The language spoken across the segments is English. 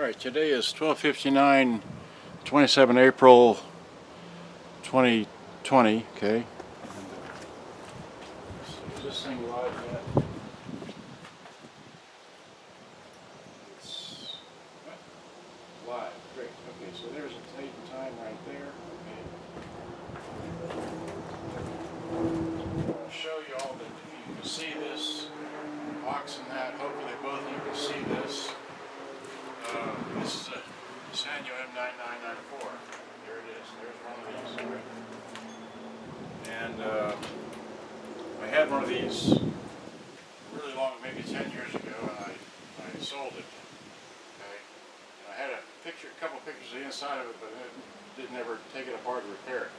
Alright, today is 12:59, 27 April 2020, okay? Is this thing live yet? It's live, great. Okay, so there's a date and time right there. Okay. I'll show you all that you can see this box and that. Hopefully both of you can see this. This is a Sanyo M9994. There it is. There's one of these. And I had one of these really long, maybe 10 years ago, and I sold it. Okay. And I had a couple pictures of the inside of it, but I didn't ever take it apart to repair it.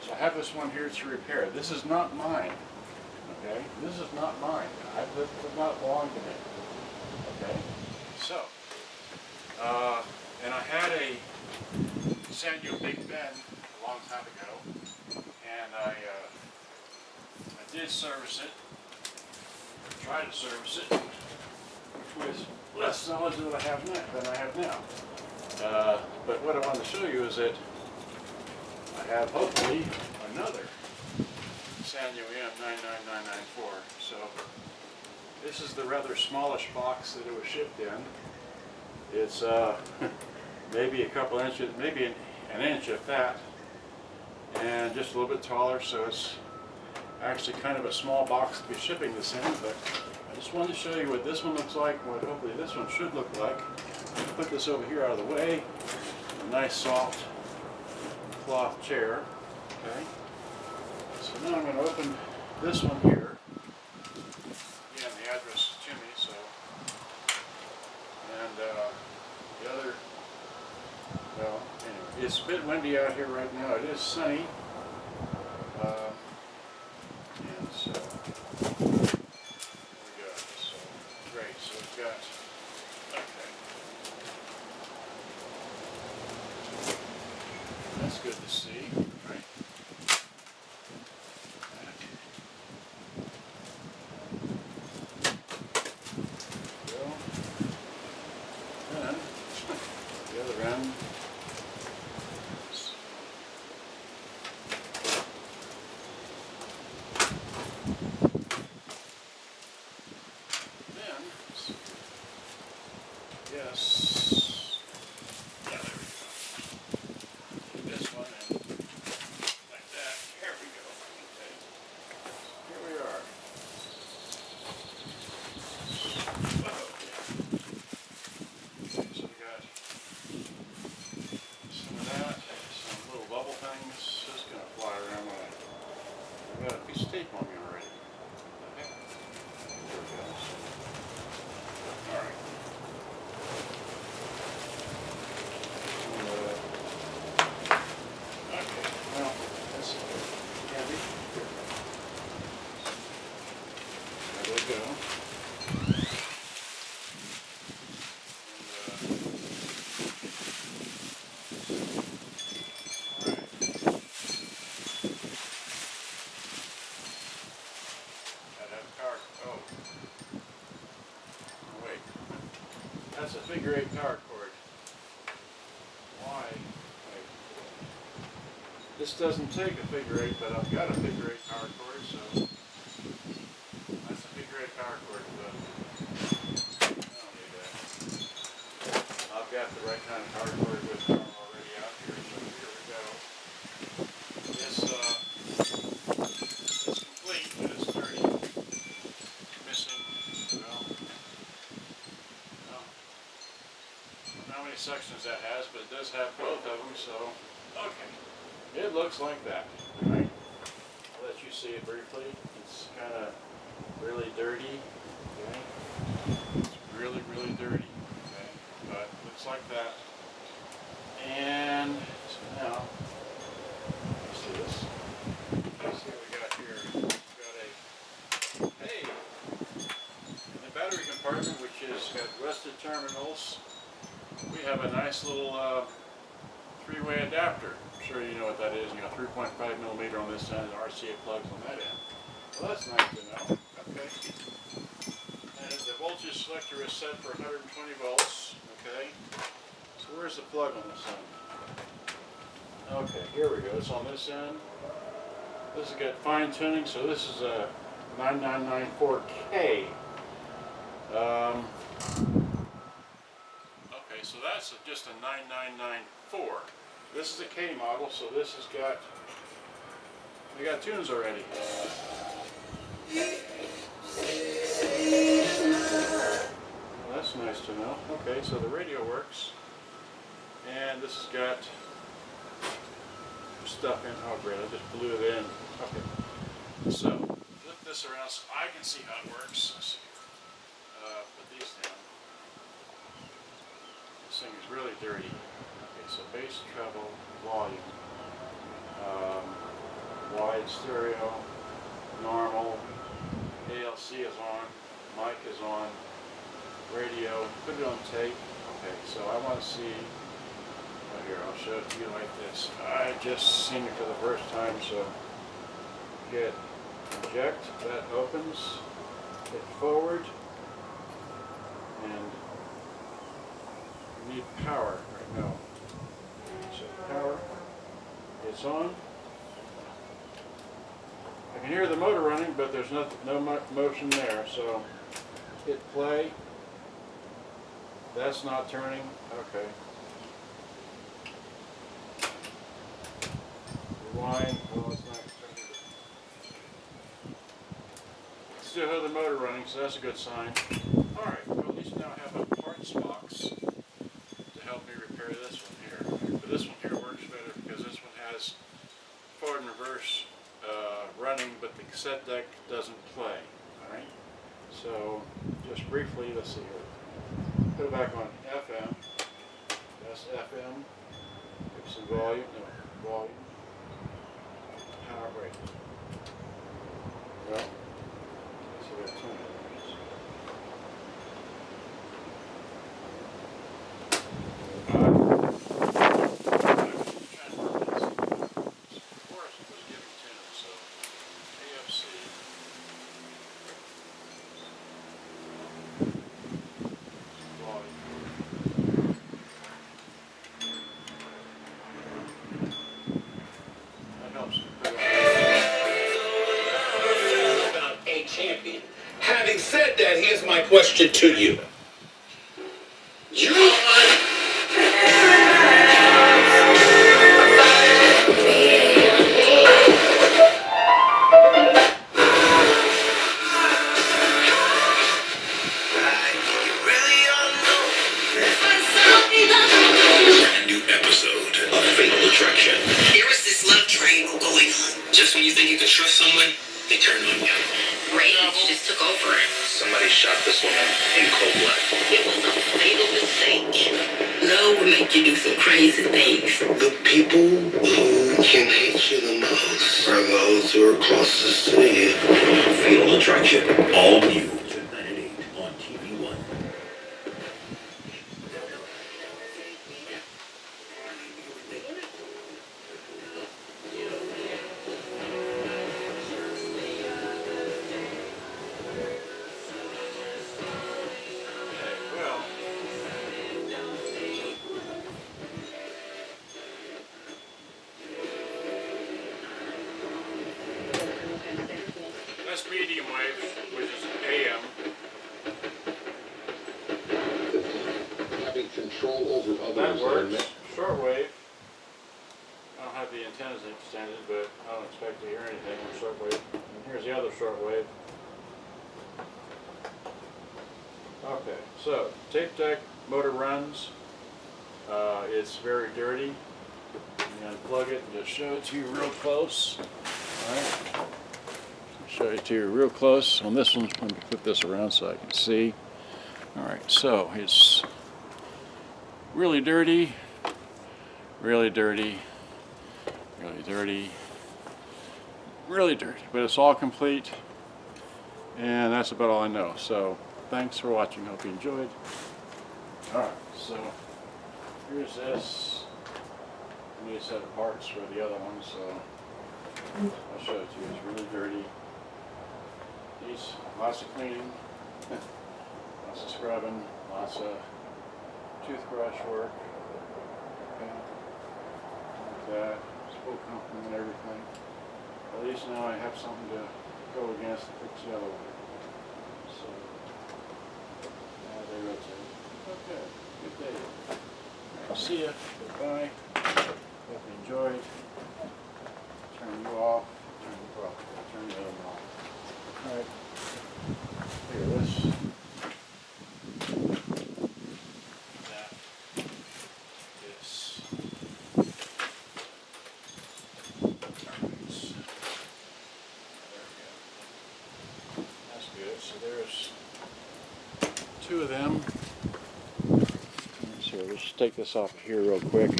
So I have this one here to repair. This is not mine. Okay. This is not mine. This does not belong to me. Okay. So. And I had a Sanyo Big Ben a long time ago, and I did service it, tried to service it, which was less knowledge than I have now. But what I want to show you is that I have hopefully another Sanyo M99994. So this is the rather smallish box that it was shipped in. It's maybe a couple inches, maybe an inch if that, and just a little bit taller, so it's actually kind of a small box to be shipping this in, but I just wanted to show you what this one looks like, and what hopefully this one should look like. Put this over here out of the way, a nice soft cloth chair, okay. So now I'm going to open this one here. Again, the address is to me, so. And the other, well, anyway, it's a bit windy out here right now. It is sunny. And so, there we go. So, great. So we've got, okay. That's good to see, right? The other end. Then, yes, yeah, there we go. This one and like that. Here we go. Okay. Here we are. Whoa. So we got some of that, some little bubble things, just going to fly around my, I've got a piece of tape on me already. Okay. There it goes. Alright. Okay, well, that's handy. There we go. That's a figure 8 power cord. Why? Wait. This doesn't take a figure 8, but I've got a figure 8 power cord, so that's a figure 8 power cord, but I don't need that. I've got the right kind of power cord with power already out here, so here we go. This is complete, but it's dirty. Missing, well, how many sections that has, but it does have both of them, so, okay. It looks like that, right? I'll let you see it briefly. It's kind of really dirty, okay? It's really, really dirty, okay? But it looks like that. And, so now, let's see this. Let's see what we got here. We've got hey, in the battery compartment, which has got rusted terminals, we have a nice little three-way adapter. I'm sure you know what that is. You got 3.5 millimeter on this end and RCA plugs on that end. Well, that's nice to know. Okay. And the voltage selector is set for 120 volts. Okay, so where's the plug on this end? Okay, here we go. It's on this end. This has got fine tuning, so this is a 9994K. Okay, so that's just a 9994. This is a K model, so this has got, we got tunes already. Well, that's nice to know. Okay, so the radio works, and this has got stuff in. Oh great, I just blew it in. Okay, so flip this around so I can see how it works. Let's see. Put these down. This thing is really dirty. Okay, so bass, treble, volume, wide stereo, normal, ALC is on, mic is on, radio, put it on tape. Okay, so I want to see, right here, I'll show it to you like this. I just seen it for the first time, so hit eject, that opens, hit forward, and you need power right now. So power, it's on. I can hear the motor running, but there's no motion there, so hit play. That's not turning. Okay. Rewind. Well, it's not turning. Still have the motor running, so that's a good sign. Alright, well, at least now I have a parts box to help me repair this one here. But this one here works better because this one has forward and reverse running, but the cassette deck doesn't play. Alright, so just briefly, let's see here. Put it back on FM. That's FM. Give some volume. No, volume. Power rate. Well, so we have 2 minutes. Having said that, here's my question to you. New episode of Fatal Attraction. There was this love triangle going on. Just when you think you can trust someone, they turn on you. Rage just took over him. Somebody shot this woman in cold blood. It was a fatal mistake. Love will make you do some crazy things. The people who can hate you the most are those who are closest to you. Fatal Attraction. All new. Tonight at 8 on TV One. That's medium wave, which is AM. Having control over That others. works. Shortwave. I don't have the antennas extended, but I don't expect to hear anything on shortwave. And here's the other shortwave. Okay, so tape deck motor runs. It's very dirty. You unplug it and just show it to you real close. All right. Show it to you real close. On this one, let me put this around so I can see. All right, so it's really dirty, really dirty, really dirty, really dirty, but it's all complete, and that's about all I know. So thanks for watching. Hope you enjoyed. All right, so here's this. I need a set of parts for the other one, so I'll show it to you. It's really dirty. Lots of cleaning, lots of scrubbing, lots of toothbrush work. Okay. Like that. It's full complement and everything. At least now I have something to go against and fix the other one. So, now they rotate. Okay, good day. Alright, see ya. Goodbye. Hope you enjoyed. Turn you off. Turn the other one off. Alright. Look at this. That. This. Turns. There we go. That's good. So there's two of them. Let's see, we'll just take this off of here real quick.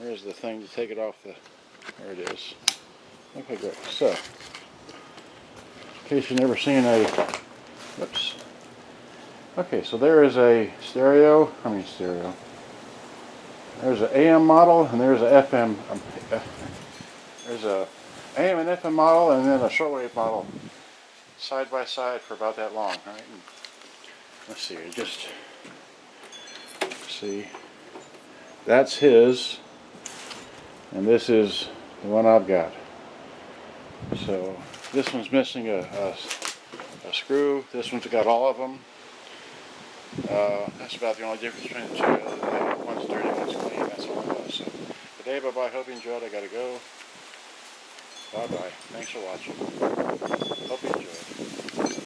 There's the thing to take it off the. There it is. Okay, great. So, in case you've never seen a. Whoops. Okay, so there is a stereo. There's an AM model and there's a FM. There's a AM and FM model and then a shortwave model side by side for about that long, right? And let's see, just see. That's his, and this is the one I've got. So this one's missing a screw. This one's got all of them. That's about the only difference between the two. Other than that, one's dirty, one's clean. That's all it was. So, good day, bye-bye. Hope you enjoyed. I gotta go. Bye-bye. Thanks for watching. Hope you enjoyed.